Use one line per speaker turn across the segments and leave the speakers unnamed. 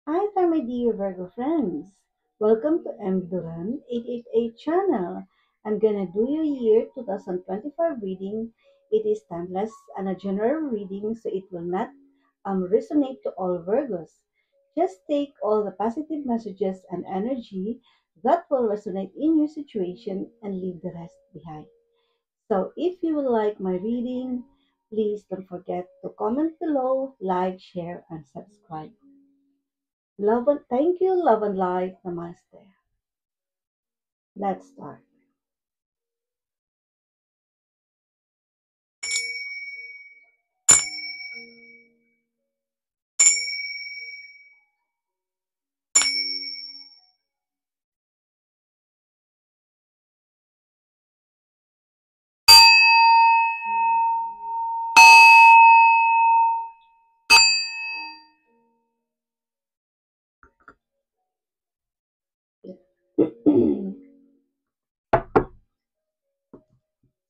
Hi there, my dear Virgo friends. Welcome to M. Duran 888 channel. I'm gonna do your year 2025 reading. It is timeless and a general reading, so it will not resonate to all Virgos. Just take all the positive messages and energy that will resonate in your situation and leave the rest behind. So if you would like my reading, please don't forget to comment below, like, share, and subscribe. Love and thank you, love and light. Namaste. Let's start.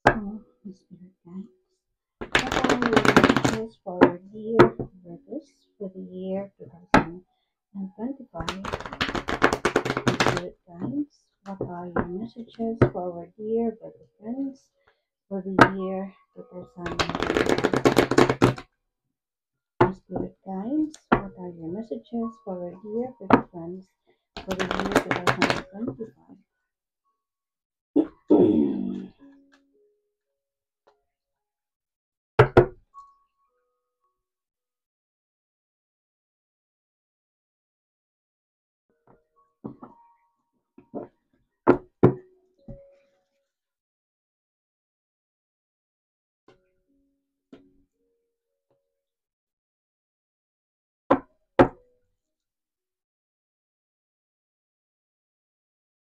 Oh, Spirit guides. What are your messages for our dear Virgos for the year 2025? Spirit guides. What are your messages for our dear Virgo friends for the year 2025? Spirit guides. What are your messages for our dear Virgo friends for the year 2025?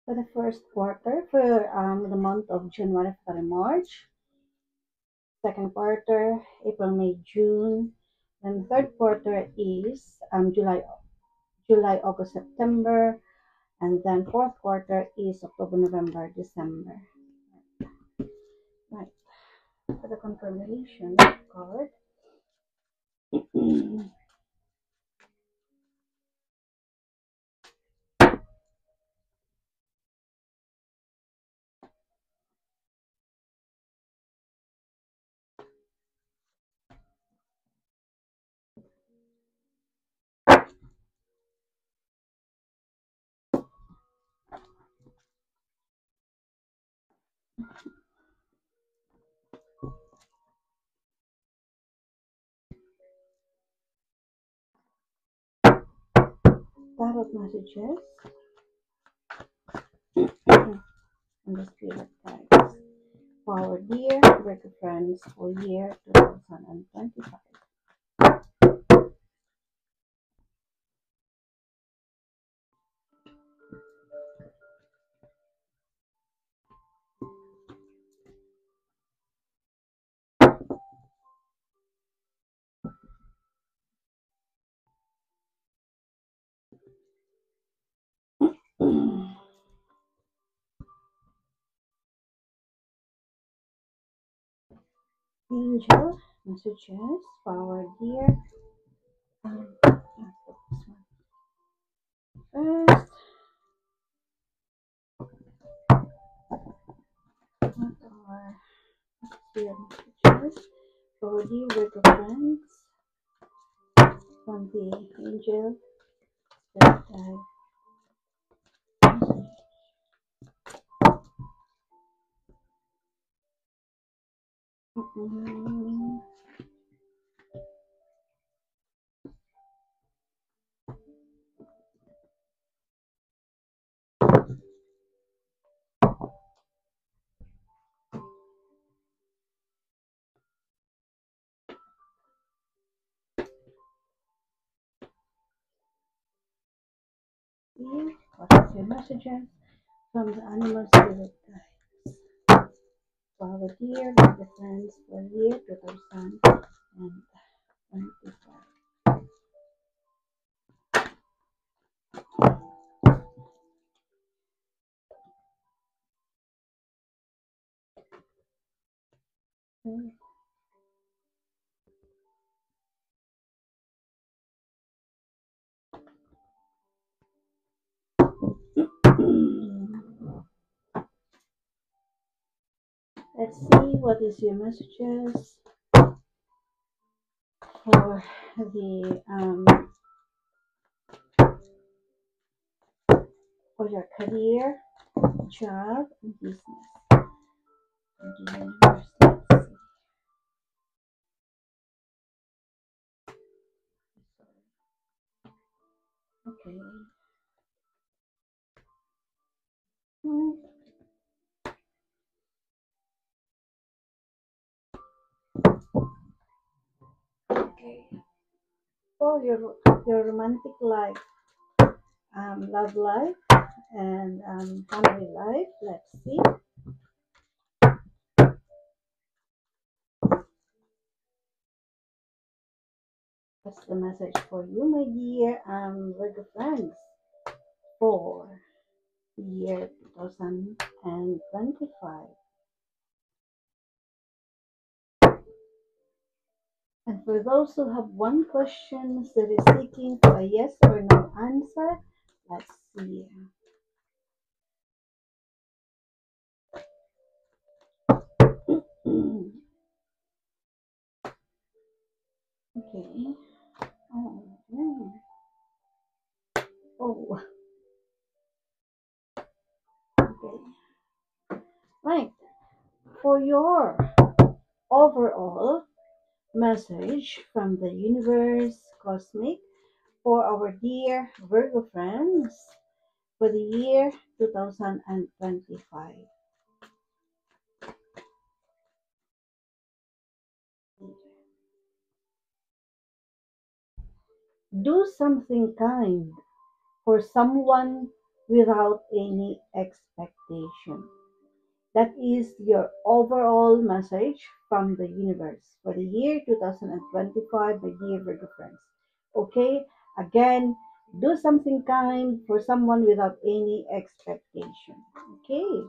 For the first quarter, for the month of January, February, March, second quarter, April, May, June, and third quarter is July, August, September, and then fourth quarter is October, November, December. Right. For the confirmation card. Tarot messages and the spirit guides for our dear Virgo friends for year 2025. Angel messages for our dear. Let's put this one first. What are spirit messages for our dear Virgo friends from the angel spirit guide message? Mm-mm. Here, what is your messages from the animal spirit guide for our dear Virgo friends for year 2025? Let's see what is your messages for the for your career, job, and business. And the universe. Let's see. Okay. Hmm, okay. For your romantic life, love life, and family life. Let's see. What's the message for you, my dear Virgo friends, for the year 2025? And for those who have one question that is seeking for a yes or no answer, let's see. Okay. Oh, oh, okay. Right. For your overall message from the universe, cosmic, for our dear Virgo friends for the year 2025. Do something kind for someone without any expectation. That is your overall message from the universe for the year 2025, my dear Virgo friends. Okay, again, do something kind for someone without any expectation. Okay,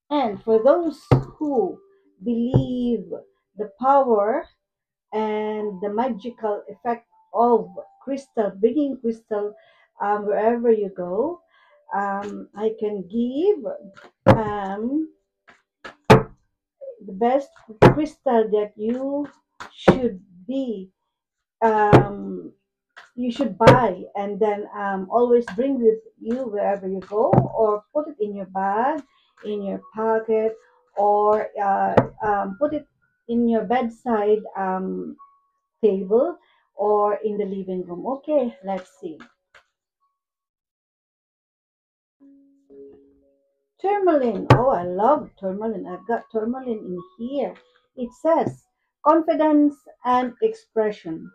and for those who believe the power and the magical effect of crystal, bringing crystal wherever you go, I can give um, the best crystal that should be um, you should buy and then always bring with you wherever you go, or put it in your bag, in your pocket, or put it in your bedside table or in the living room. Okay, let's see. Tourmaline. Oh, I love tourmaline. I've got tourmaline in here. It says confidence and expression.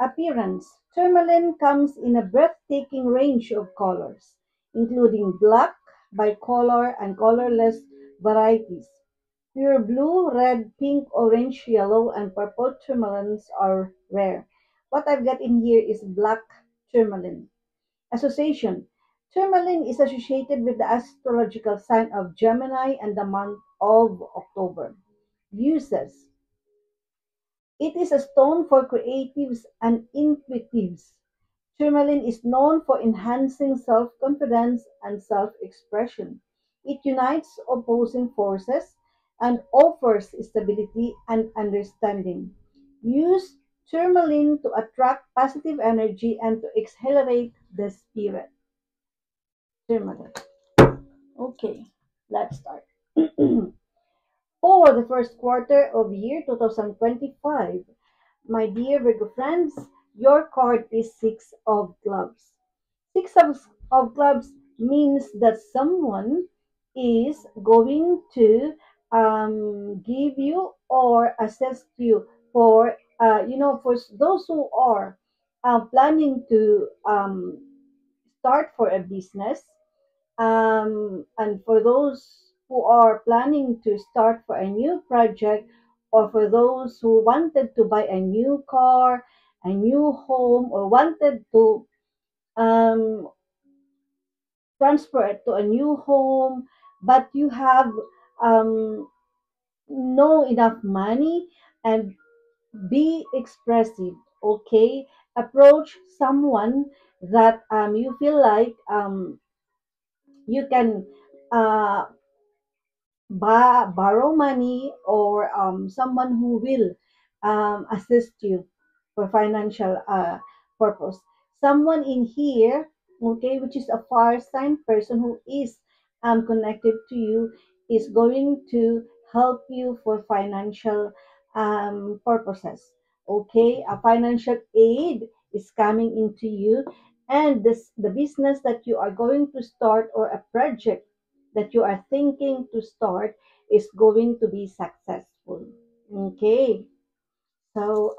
Appearance. Tourmaline comes in a breathtaking range of colors, including black, bicolor, and colorless varieties. Pure blue, red, pink, orange, yellow, and purple tourmalines are rare. What I've got in here is black tourmaline. Association. Tourmaline is associated with the astrological sign of Gemini and the month of October. Uses. It is a stone for creatives and intuitives. Tourmaline is known for enhancing self-confidence and self-expression. It unites opposing forces and offers stability and understanding. Use tourmaline to attract positive energy and to accelerate the spirit. Tourmaline. Okay, let's start. For the first quarter of year 2025, my dear Virgo friends, your card is Six of Clubs. Six of Clubs means that someone is going to give you or assist you for, for those who are planning to start for a business, and for those who are planning to start for a new project, or for those who wanted to buy a new car, a new home, or wanted to um, transfer it to a new home, but you have um, no enough money, and be expressive. Okay, approach someone that you feel like you can uh, borrow money, or someone who will assist you for financial purpose. Someone in here, okay, which is a far sign person who is connected to you, is going to help you for financial purposes. Okay, a financial aid is coming into you, and the business that you are going to start, or a project that you are thinking to start, is going to be successful. Okay. So,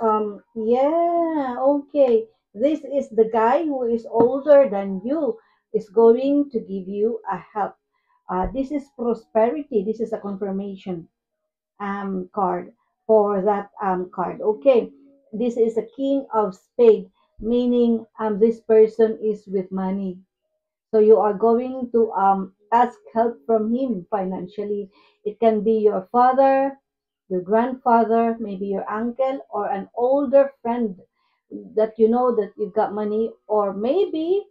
yeah, okay. This is the guy who is older than you, is going to give you a help. This is prosperity. This is a confirmation card for that card. Okay. This is a king of spade, meaning this person is with money. So you are going to ask help from him financially. It can be your father, your grandfather, maybe your uncle, or an older friend that you know that you've got money, or maybe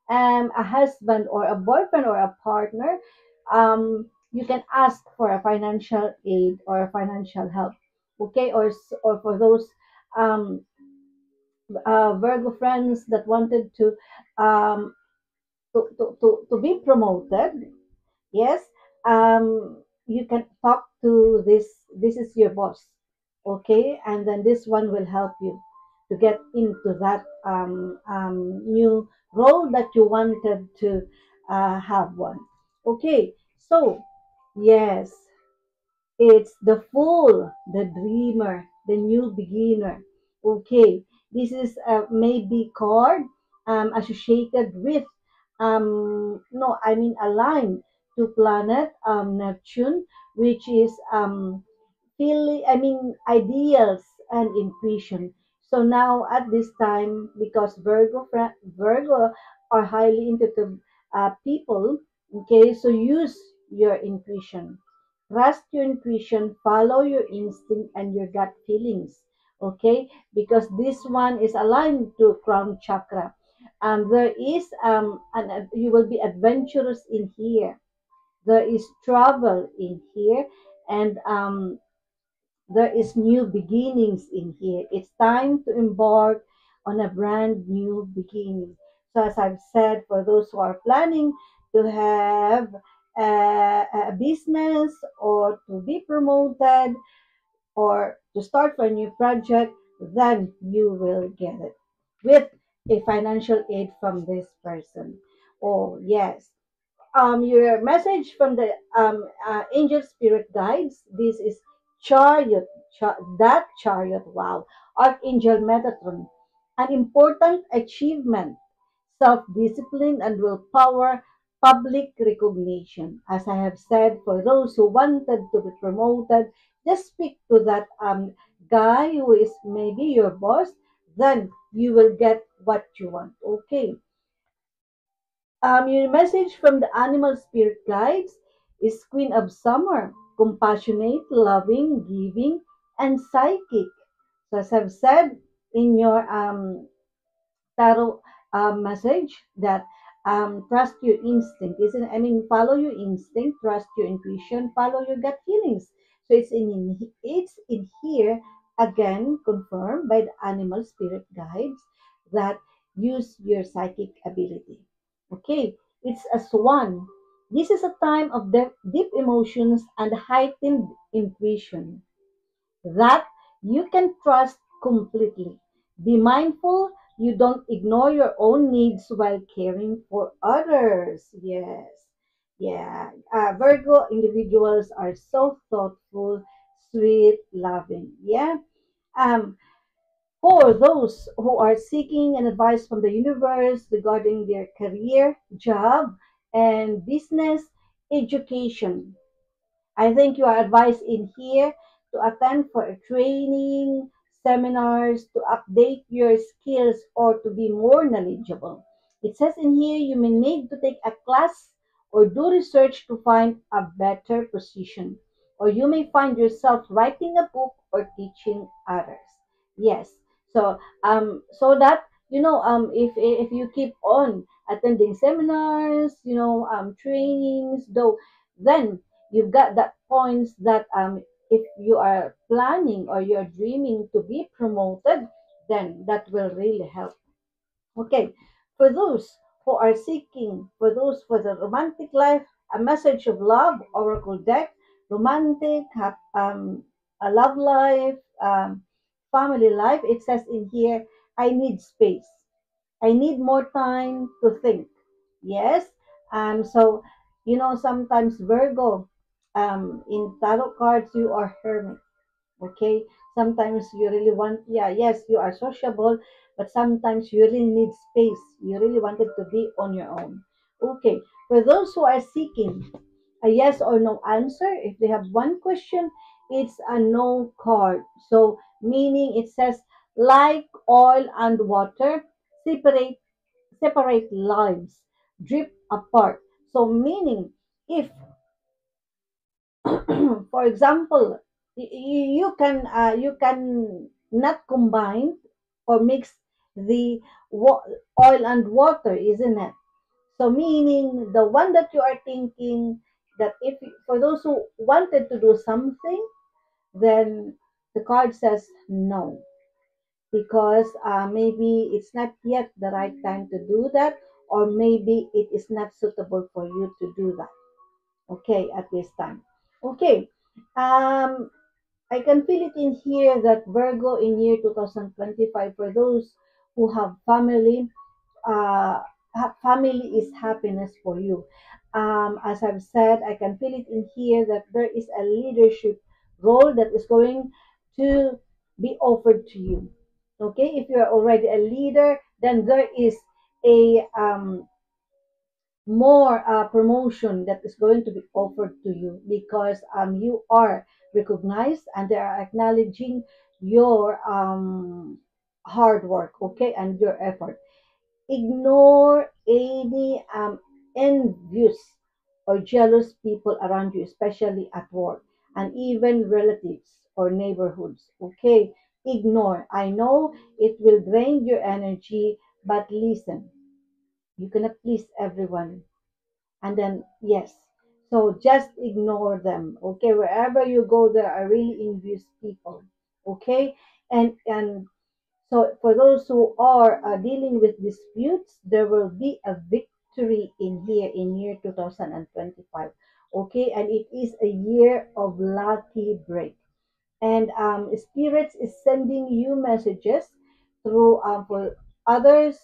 a husband or a boyfriend or a partner. You can ask for a financial aid or a financial help. Okay, or for those um, Virgo friends that wanted um, to be promoted. Yes, you can talk to this is your boss. Okay, and then this one will help you to get into that new role that you wanted to have one. Okay, so yes, it's the fool, the dreamer, the new beginner. Okay, this is maybe card associated with no, I mean aligned to planet Neptune, which is feeling, I mean ideals and intuition. So now at this time, because Virgo are highly intuitive people. Okay, so use your intuition. Trust your intuition, follow your instinct and your gut feelings. Okay, because this one is aligned to crown chakra. There is you will be adventurous in here. There is travel in here, and there is new beginnings in here. It's time to embark on a brand new beginning. So, as I've said, for those who are planning to have a business, or to be promoted, or to start for a new project, then you will get it with a financial aid from this person. Oh, yes. Your message from the angel spirit guides. This is chariot, that chariot. Wow, Archangel Metatron, an important achievement, self-discipline and willpower, public recognition. As I have said, for those who wanted to be promoted, just speak to that guy who is maybe your boss. Then you will get what you want. Okay. Your message from the animal spirit guides is Queen of Summer, compassionate, loving, giving, and psychic. So as I've said in your tarot message, that trust your instinct. Isn't, I mean, follow your instinct, trust your intuition, follow your gut feelings. So it's in here again, confirmed by the animal spirit guides, that use your psychic ability. Okay, it's a swan. This is a time of deep emotions and heightened intuition that you can trust completely. Be mindful you don't ignore your own needs while caring for others. Yes. Yeah. Virgo individuals are so thoughtful, sweet, loving. Yeah. Um, for those who are seeking an advice from the universe regarding their career, job, and business, education, I think you are advised in here to attend for a training, seminars, to update your skills or to be more knowledgeable. It says in here you may need to take a class or do research to find a better position. Or you may find yourself writing a book or teaching others. Yes. So that if you keep on attending seminars, trainings, though, then you've got that points that if you are planning or you're dreaming to be promoted, then that will really help. Okay, for those who are seeking, for those for the romantic life, a message of love, oracle deck, romantic, a love life, family life. It says in here, I need space. I need more time to think. Yes. So, sometimes Virgo, in tarot cards, you are hermit. Okay, sometimes you really want, yeah, yes, you are sociable, but sometimes you really need space, you really wanted to be on your own. Okay, for those who are seeking a yes or no answer, if they have one question, it's a no card. So meaning it says, like oil and water, separate separate lives, drift apart. So meaning, if for example, you can not combine or mix the oil and water, isn't it? So meaning the one that you are thinking, that if for those who wanted to do something, then the card says no, because maybe it's not yet the right time to do that, or maybe it is not suitable for you to do that. Okay, at this time. Okay. um I can feel it in here that Virgo in year 2025, for those who have family, family is happiness for you. As I've said, I can feel it in here that there is a leadership role that is going to be offered to you. Okay, if you're already a leader, then there is a more promotion that is going to be offered to you, because you are recognized and they are acknowledging your hard work, okay, and your effort. Ignore any envious or jealous people around you, especially at work, and even relatives or neighborhoods. Okay, ignore. I know it will drain your energy, but listen, you cannot please everyone. And then yes, so just ignore them. Okay, wherever you go, there are really envious people. Okay, and so for those who are dealing with disputes, there will be a victory in here in year 2025. Okay, and it is a year of lucky break, and spirits is sending you messages through for others,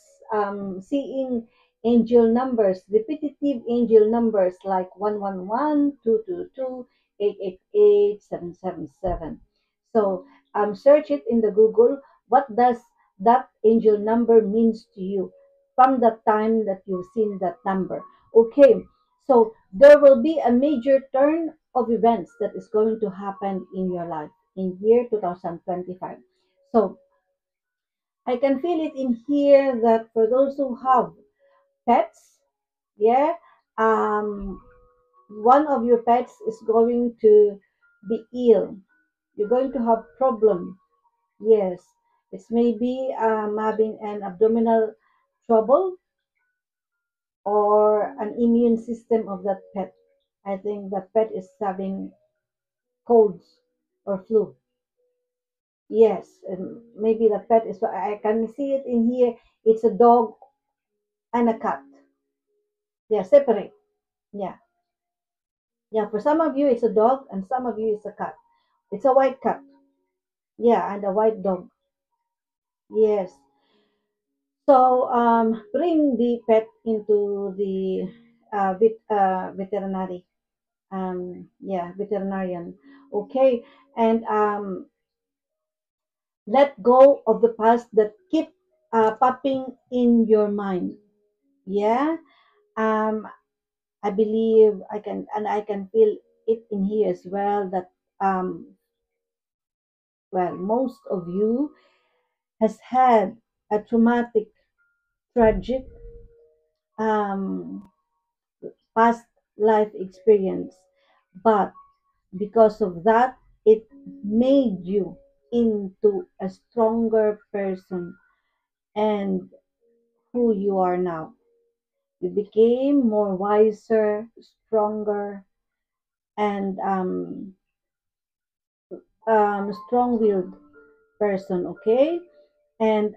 seeing angel numbers, repetitive angel numbers like 111, 222, 888, 777. So search it in the Google. What does that angel number means to you from the time that you've seen that number? Okay, so there will be a major turn of events that is going to happen in your life in year 2025. So I can feel it in here that for those who have pets, yeah, um, one of your pets is going to be ill. You're going to have problem. Yes, it's maybe having an abdominal trouble or an immune system of that pet. I think that pet is having colds or flu. Yes, and maybe the pet is. I can see it in here. It's a dog and a cat. Yeah, separate. Yeah, yeah. For some of you, it's a dog, and some of you, it's a cat. It's a white cat. Yeah, and a white dog. Yes. So bring the pet into the veterinary. Yeah, veterinarian. Okay, and let go of the past that keep popping in your mind. Yeah. Um, I believe I can feel it in here as well that well, most of you has had a traumatic, tragic um, past life experience, but because of that, it made you into a stronger person and who you are now. You became more wiser, stronger, and strong-willed person, okay? And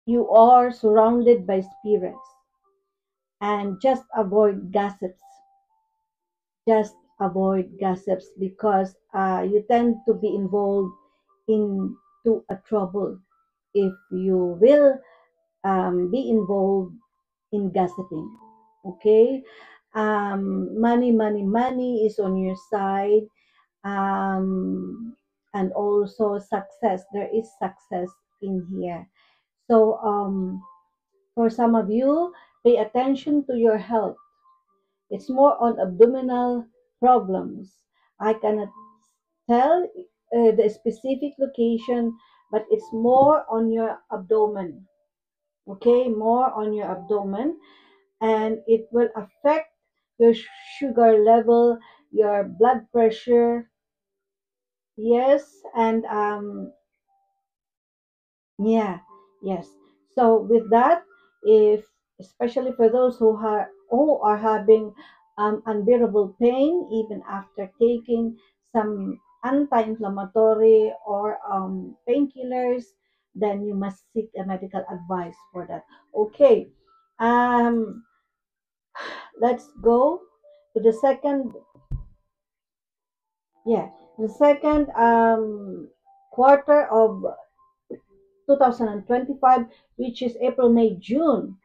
you are surrounded by spirits, and just avoid gossips because you tend to be involved into a trouble if you will be involved in gossiping, okay? Money is on your side, and also success, there is success in here. So for some of you, pay attention to your health. It's more on abdominal problems. I cannot tell the specific location, but it's more on your abdomen. Okay, more on your abdomen, and it will affect your sugar level, your blood pressure. Yes, and yeah, yes. So with that, if especially for those who are having unbearable pain even after taking some anti-inflammatory or painkillers, then you must seek a medical advice for that. Okay, um, let's go to the second. Yeah, the second quarter of 2025, which is April, May, June.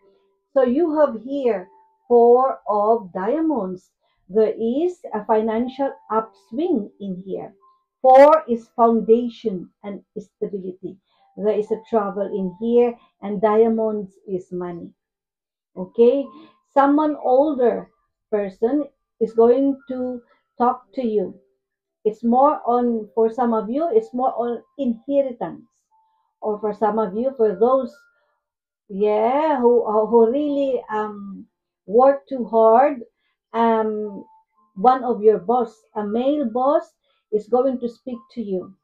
So you have here four of diamonds. There is a financial upswing in here. Four is foundation and stability. There is a travel in here, and diamonds is money. Okay, someone older person is going to talk to you. It's more on, for some of you, it's more on inheritance, or for some of you, for those, yeah, who really work too hard. um One of your boss, a male boss, is going to speak to you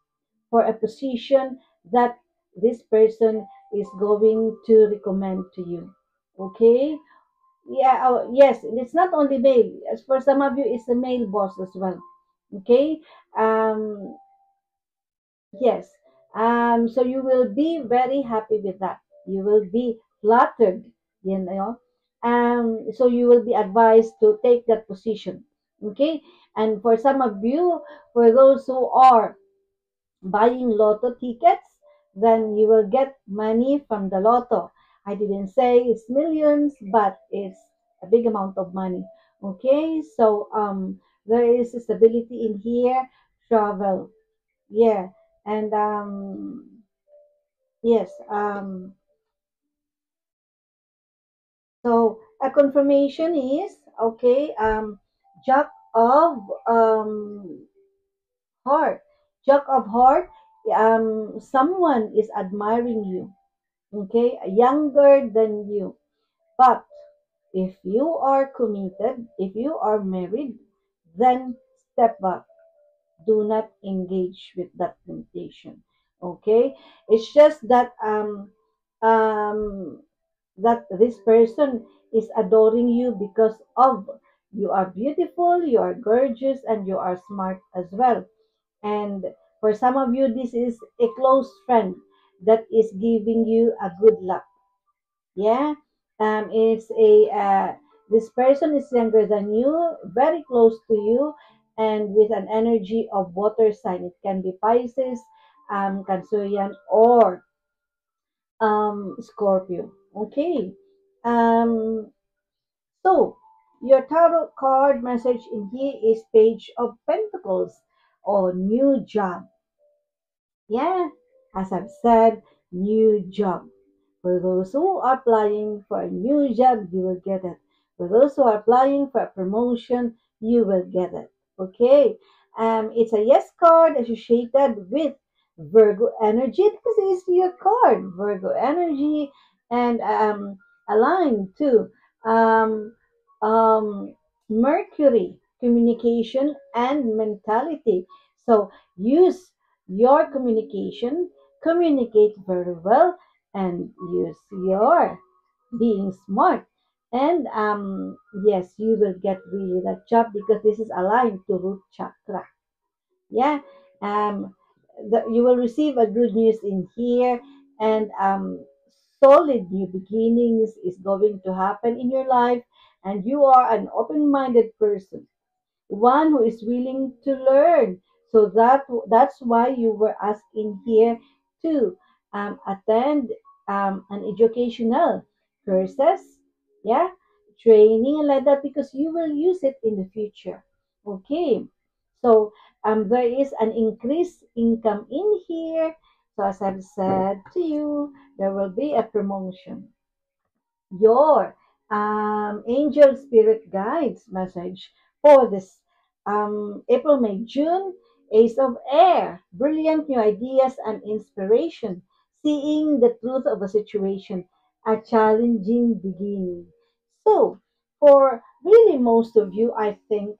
for a position that this person is going to recommend to you, okay? Yeah, oh, yes, it's not only male. As for some of you, it's a male boss as well, okay? um Yes. So you will be very happy with that. You will be flattered, you know. So you will be advised to take that position. Okay. And for some of you, for those who are buying lotto tickets, then you will get money from the lotto. I didn't say it's millions, but it's a big amount of money. Okay. So there is stability in here, travel. Yeah, and yes, so a confirmation is okay. Jack of heart, Jack of heart. Someone is admiring you. Okay, younger than you, but if you are committed, if you are married, then step back. Do not engage with that temptation. Okay, it's just that um that this person is adoring you because of you are beautiful, you are gorgeous, and you are smart as well. And for some of you, this is a close friend that is giving you a good luck. Yeah, it's a this person is younger than you, very close to you, and with an energy of water sign. It can be Pisces, Cancerian, or Scorpio. Okay. Um, so your tarot card message in here is Page of Pentacles, or new job. Yeah, as I've said, new job. For those who are applying for a new job, you will get it. For those who are applying for a promotion, you will get it. Okay. It's a yes card associated with Virgo energy because it's your card, Virgo energy, and aligned to um, um, Mercury, communication and mentality. So use your communication, communicate very well, and use your being smart And yes, you will get really that job because this is aligned to root chakra. Yeah. um you will receive a good news in here, and solid new beginnings is going to happen in your life, and you are an open-minded person, one who is willing to learn. So that's why you were asked in here to attend an educational courses, yeah, training and like that, because you will use it in the future. Okay, so there is an increased income in here. So as I've said to you, there will be a promotion. Your angel spirit guides message for this April, May, June. Ace of Air, brilliant new ideas and inspiration, seeing the truth of a situation, a challenging beginning. So, for really most of you, I think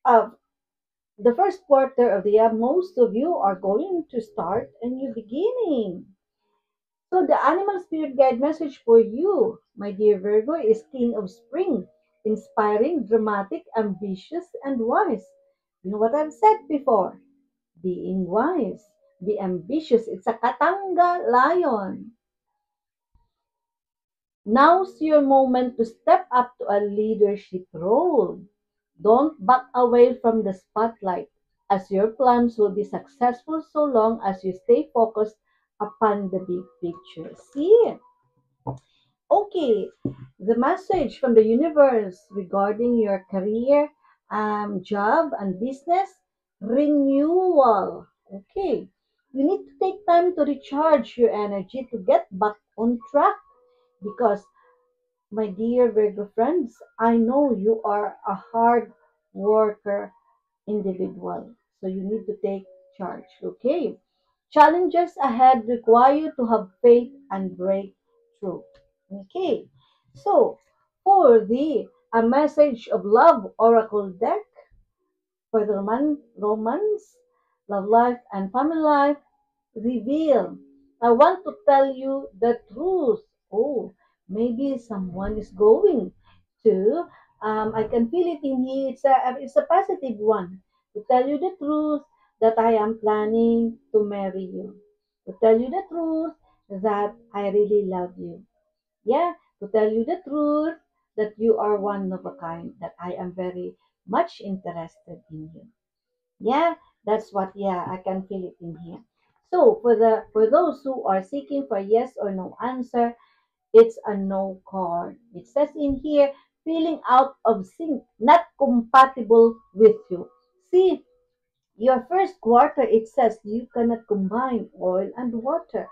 the first quarter of the year, most of you are going to start a new beginning. So the animal spirit guide message for you, my dear Virgo, is King of Spring, inspiring, dramatic, ambitious, and wise. You know what I've said before? Being wise, be ambitious. It's a Katanga lion. Now's your moment to step up to a leadership role. Don't back away from the spotlight, as your plans will be successful so long as you stay focused upon the big picture. See? Okay, the message from the universe regarding your career, job, and business, renewal. Okay, you need to take time to recharge your energy to get back on track because, my dear Virgo friends, I know you are a hard worker individual. So you need to take charge, okay? Challenges ahead require you to have faith and break through. Okay. So for the a message of love oracle deck for the romance, love life, and family life, reveal. I want to tell you the truth. Oh, maybe someone is going to. I can feel it in here. It's a positive one. To tell you the truth that I am planning to marry you. To tell you the truth that I really love you. Yeah, to tell you the truth that you are one of a kind. That I am very much interested in you. Yeah, that's what, yeah, I can feel it in here. So for those who are seeking for yes or no answer, it's a no card. It says in here, feeling out of sync, not compatible with you. See, your first quarter, it says you cannot combine oil and water.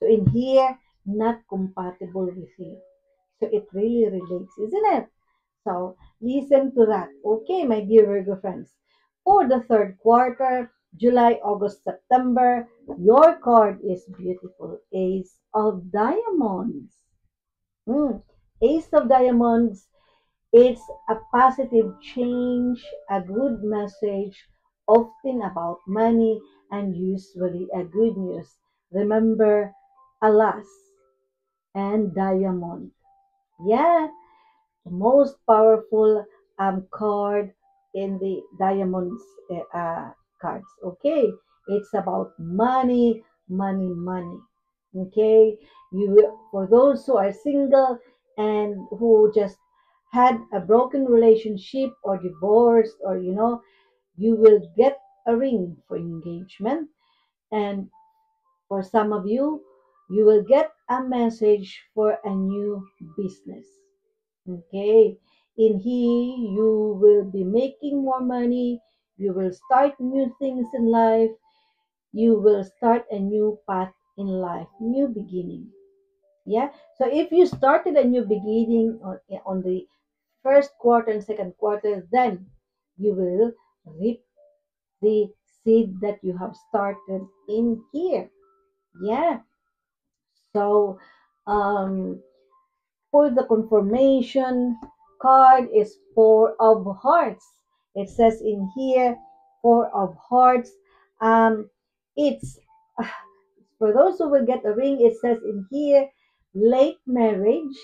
So in here, not compatible with you. So it really relates, isn't it? So listen to that. Okay, my dear Virgo friends. For the third quarter, July, August, September, your card is beautiful. Ace of Diamonds. Hmm. Ace of Diamonds, it's a positive change, a good message, often about money, and usually a good news. Remember, alas and diamond. Yeah, the most powerful card in the diamonds cards. Okay, it's about money, money, money. Okay, you for those who are single and who just had a broken relationship or divorced, or you will get a ring for engagement, and for some of you, you will get a message for a new business. Okay. In here, you will be making more money. You will start new things in life. You will start a new path in life, new beginning. Yeah. So if you started a new beginning on the first quarter and second quarter, then you will reap the seed that you have started in here. Yeah. So, um, for the confirmation card is Four of Hearts. It says in here, Four of Hearts. It's for those who will get a ring. It says in here, late marriage,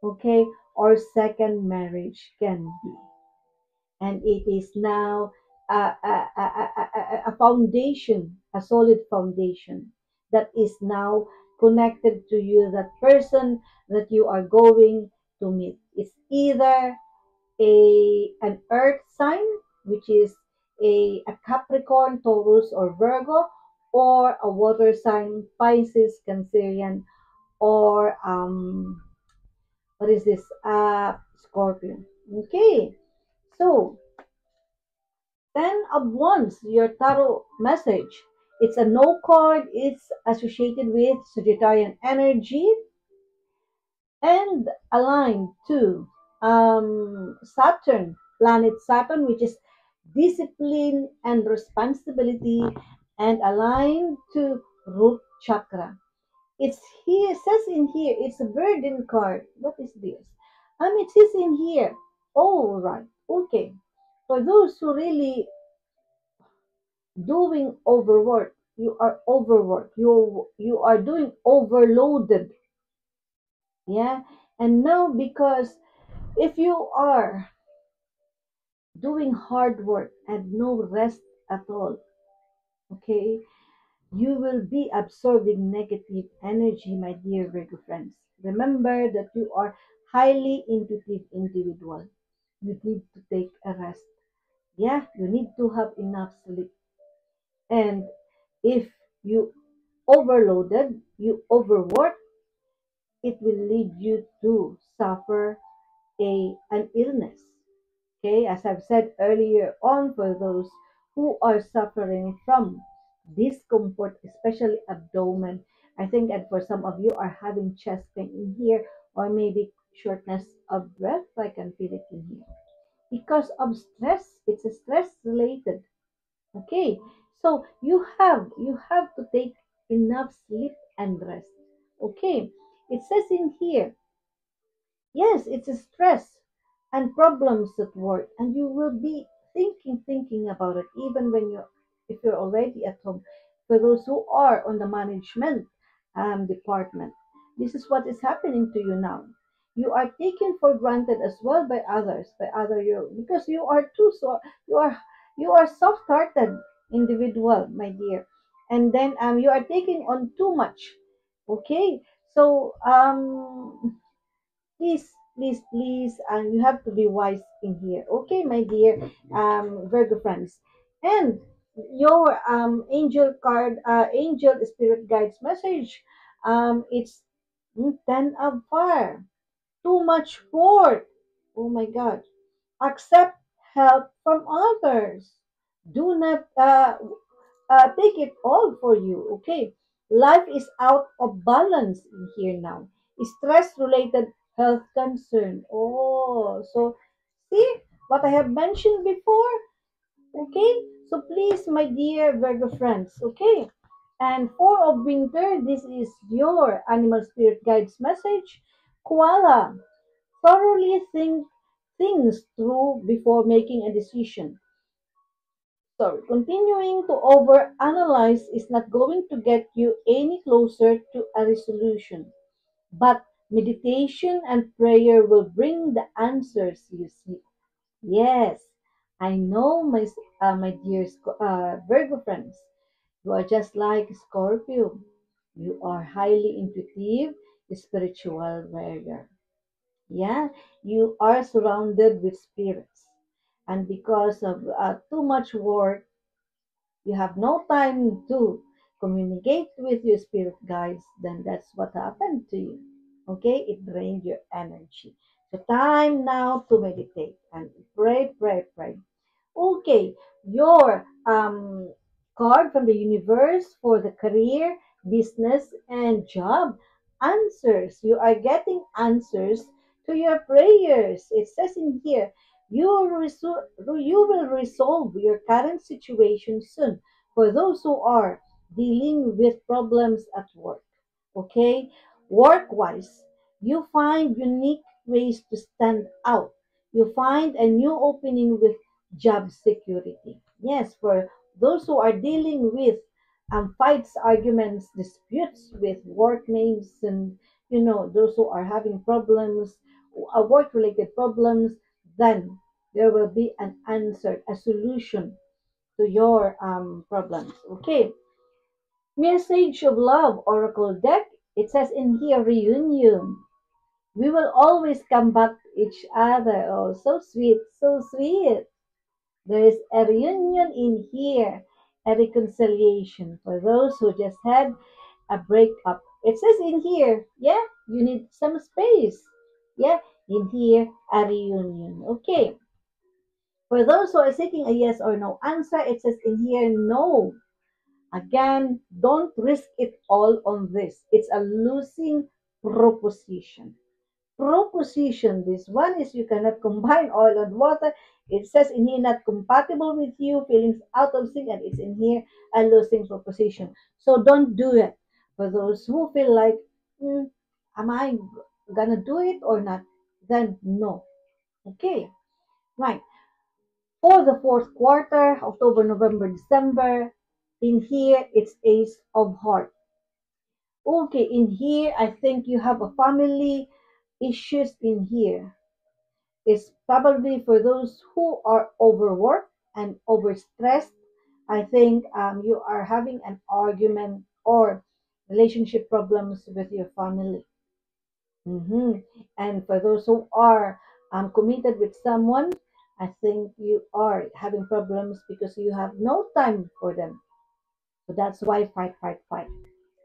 okay, or second marriage can be. And it is now a foundation, a solid foundation that is now connected to you, that person that you are going to meet. It's either an earth sign, which is a Capricorn, Taurus, or Virgo, or a water sign, Pisces, Cancerian, or what is this? Scorpion. Okay, so Ten of Wands, your tarot message. It's a no card. It's associated with Sagittarian energy and aligned to Saturn, planet Saturn, which is discipline and responsibility, and aligned to root chakra. It's here, it says in here, it's a burden card. What is this? It says in here, all right, okay. For those who really doing overwork, you are overworked, you are doing overloaded, yeah. And now, because if you are doing hard work and no rest at all, okay, you will be absorbing negative energy, my dear Virgo friends. Remember that you are highly intuitive individual. You need to take a rest. Yeah, you need to have enough sleep. And if you overloaded, you overwork, it will lead you to suffer an illness. Okay, as I've said earlier on, for those who are suffering from discomfort, especially abdomen, I think, and for some of you are having chest pain in here, or maybe shortness of breath, I can feel it in here. Because of stress, it's a stress related. Okay, so you have to take enough sleep and rest. Okay, it says in here, yes, it's a stress and problems at work, and you will be thinking about it even when you, if you're already at home. For those who are on the management department, this is what is happening to you now. You are taken for granted as well by others, by other you, because you are too, so you are soft-hearted individual, my dear, and then you are taking on too much. Okay, so please, and you have to be wise in here. Okay, my dear Virgo friends. And your angel card, angel spirit guides message, it's ten of fire. Too much work. Oh my God. Accept help from others. Do not take it all for you. Okay, life is out of balance in here now. Stress related health concern. Oh, so see what I have mentioned before. Okay, so please, my dear Virgo friends. Okay, and four of winter, this is your animal spirit guides message. Koala, thoroughly think things through before making a decision. So, continuing to overanalyze is not going to get you any closer to a resolution. But meditation and prayer will bring the answers you seek. Yes, I know, my dear Virgo friends. You are just like Scorpio. You are highly intuitive, spiritual warrior. Yeah, you are surrounded with spirits. And because of too much work, you have no time to communicate with your spirit guides, then that's what happened to you. Okay, it drained your energy. So time now to meditate and pray. Okay, your card from the universe for the career, business, and job answers. You are getting answers to your prayers. It says in here, you will resolve your current situation soon. For those who are dealing with problems at work, okay, work wise, you find unique ways to stand out. You find a new opening with job security. Yes, for those who are dealing with fights, arguments, disputes with workmates, and those who are having problems work-related problems, then there will be an answer, a solution to your problems. Okay, message of love oracle deck. It says in here reunion. We will always come back to each other. Oh, so sweet, so sweet. There is a reunion in here, a reconciliation for those who just had a breakup. It says in here, yeah, you need some space. Yeah, in here, a reunion. Okay. For those who are seeking a yes or no answer, it says in here, no. Again, don't risk it all on this. It's a losing proposition. Proposition. This one is you cannot combine oil and water. It says in here not compatible with you, feelings out of sync, and it's in here a losing proposition. So don't do it. For those who feel like, hmm, am I gonna do it or not? Then no. Okay, right. For the fourth quarter, October, November, December, in here it's Ace of Hearts. Okay, in here I think you have a family issues in here. Is probably for those who are overworked and overstressed. I think you are having an argument or relationship problems with your family. hmm And for those who are committed with someone, I think you are having problems because you have no time for them. So that's why fight, fight, fight.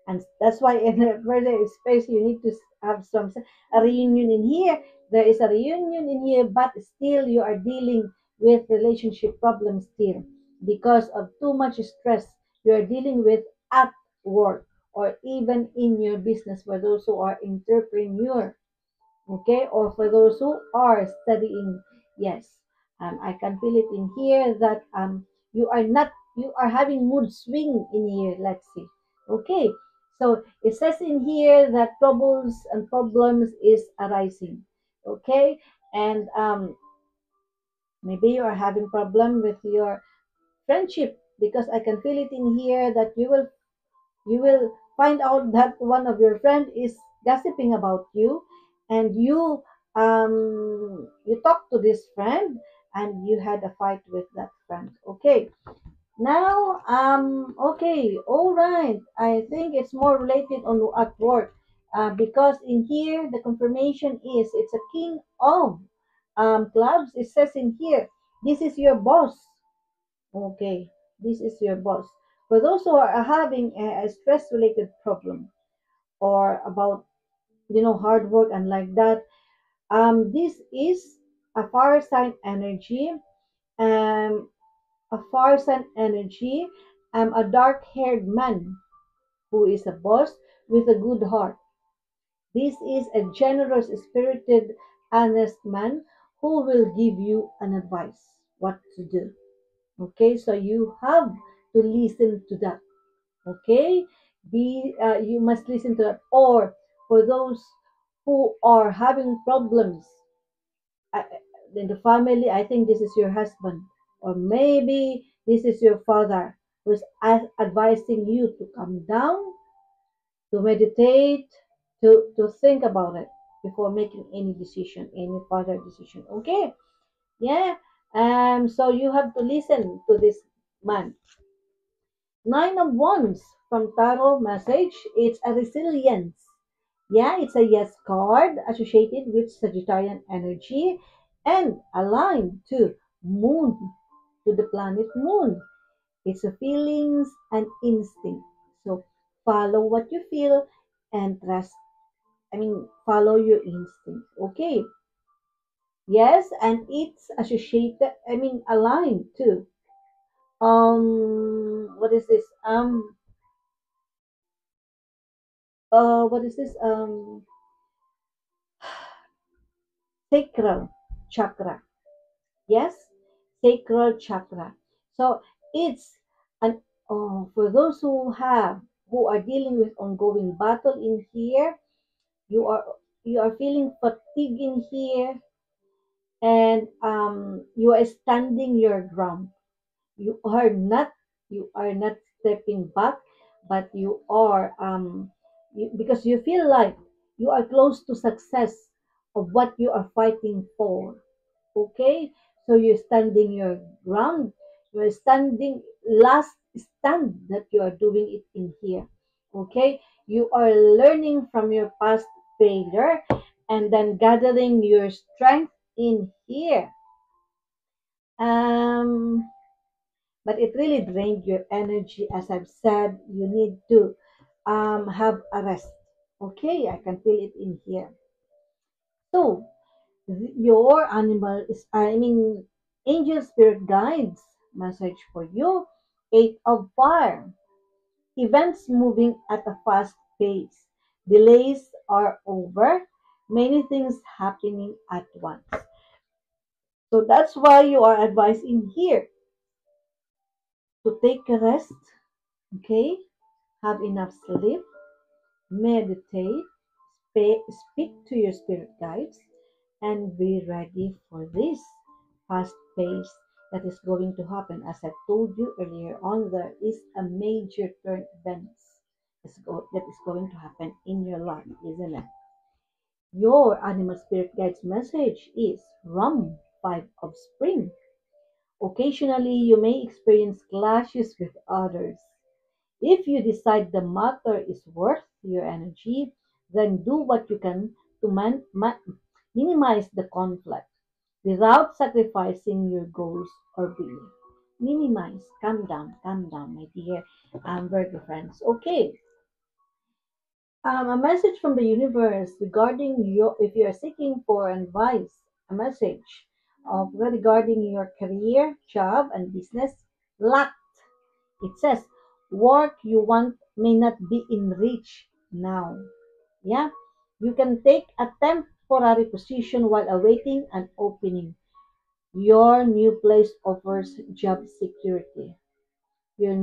And that's why in a birthday space you need to have some a reunion in here. There is a reunion in here, but still you are dealing with relationship problems still because of too much stress you are dealing with at work or even in your business for those who are entrepreneur. Okay, or for those who are studying, yes, I can feel it in here that you are not, you are having mood swing in here. Let's see. Okay, so it says in here that troubles and problems is arising. Okay, and maybe you are having problem with your friendship because I can feel it in here that you will find out that one of your friend is gossiping about you, and you talk to this friend and you had a fight with that friend. Okay, now okay, all right, I think it's more related on at work, because in here the confirmation is it's a king of clubs. It says in here this is your boss. Okay, this is your boss. For those who are having a stress-related problem or about hard work and like that, this is a fire sign energy, um, a fire sign energy, a dark-haired man who is a boss with a good heart. This is a generous, spirited, honest man who will give you an advice what to do. Okay, so you have to listen to that. Okay, you must listen to that. Or for those who are having problems uh, in the family, I think this is your husband, or maybe this is your father who's advising you to calm down, to meditate, to think about it before making any decision, any further decision. Okay, yeah. So you have to listen to this man. Nine of Wands from Tarot message. It's a resilience. Yeah, it's a yes card associated with Sagittarian energy and aligned to Moon, to the planet Moon. It's a feelings and instinct. So follow what you feel and trust. Follow your instinct. Okay. Yes, and it's associated. Aligned to. What is this? What is this? Sacral chakra. Yes, sacral chakra. So it's an for those who are dealing with ongoing battle in here, you are you are feeling fatigue in here, and you are standing your ground. You are not you are not stepping back, but you are because you feel like you are close to success of what you are fighting for. Okay? So you're standing your ground. You're standing last stand that you are doing it in here. Okay? You are learning from your past failure and then gathering your strength in here. Um, but it really drained your energy. As I've said, you need to have a rest. Okay, I can feel it in here. So, your animal is, I mean, angel spirit guides message for you. Eight of fire. Events moving at a fast pace. Delays are over. Many things happening at once. So that's why you are advised in here to take a rest, okay? Have enough sleep, meditate, speak to your spirit guides, and be ready for this fast pace that is going to happen. As I told you earlier on, there is a major turn events that is going to happen in your life, isn't it? Your animal spirit guides message is Rum, 5 of Spring. Occasionally, you may experience clashes with others. If you decide the matter is worth your energy, then do what you can to minimize the conflict without sacrificing your goals or belief. Minimize, calm down, my dear Virgo friends. Okay, a message from the universe regarding your, if you are seeking for advice, a message of regarding your career, job, and business. Luck. It says, work you want may not be in reach now. Yeah, you can take a temporary position while awaiting an opening. Your new place offers job security. It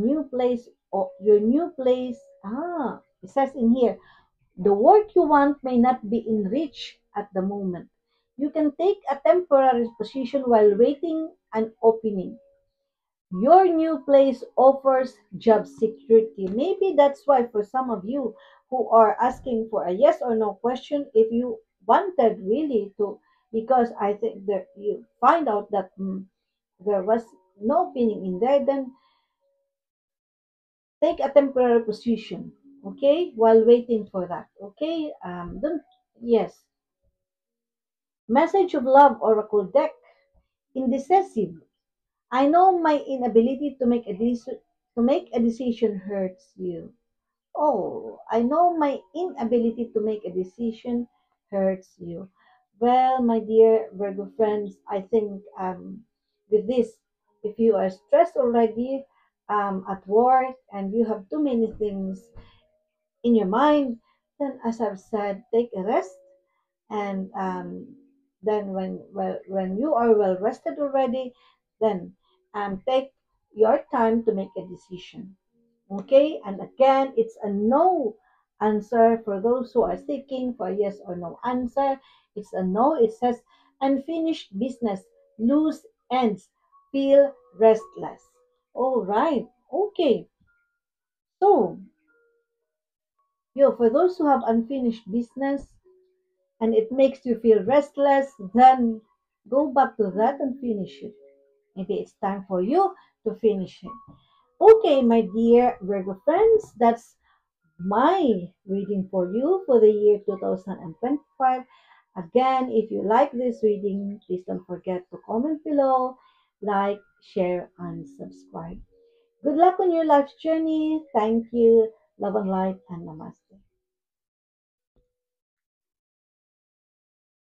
says in here, the work you want may not be in reach at the moment. You can take a temporary position while waiting an opening. Your new place offers job security. Maybe that's why for some of you who are asking for a yes or no question, if you wanted really to, because I think that you find out that there was no opening in there, then take a temporary position, okay, while waiting for that, okay? Don't, yes. Message of Love Oracle deck, indecisive. I know my inability to make a decision hurts you. Oh, I know my inability to make a decision hurts you. Well, my dear Virgo friends, I think with this, if you are stressed already at work and you have too many things in your mind, then as I've said, take a rest, and then when you are well rested already, then take your time to make a decision. Okay, and again, it's a no answer for those who are seeking for a yes or no answer. It's a no. It says unfinished business, loose ends, feel restless. All right. Okay. So, for those who have unfinished business and it makes you feel restless, then go back to that and finish it. Maybe it's time for you to finish it. Okay, my dear Virgo friends, that's my reading for you for the year 2025. Again, if you like this reading, please don't forget to comment below, like, share, and subscribe. Good luck on your life's journey. Thank you. Love and light, and namaste.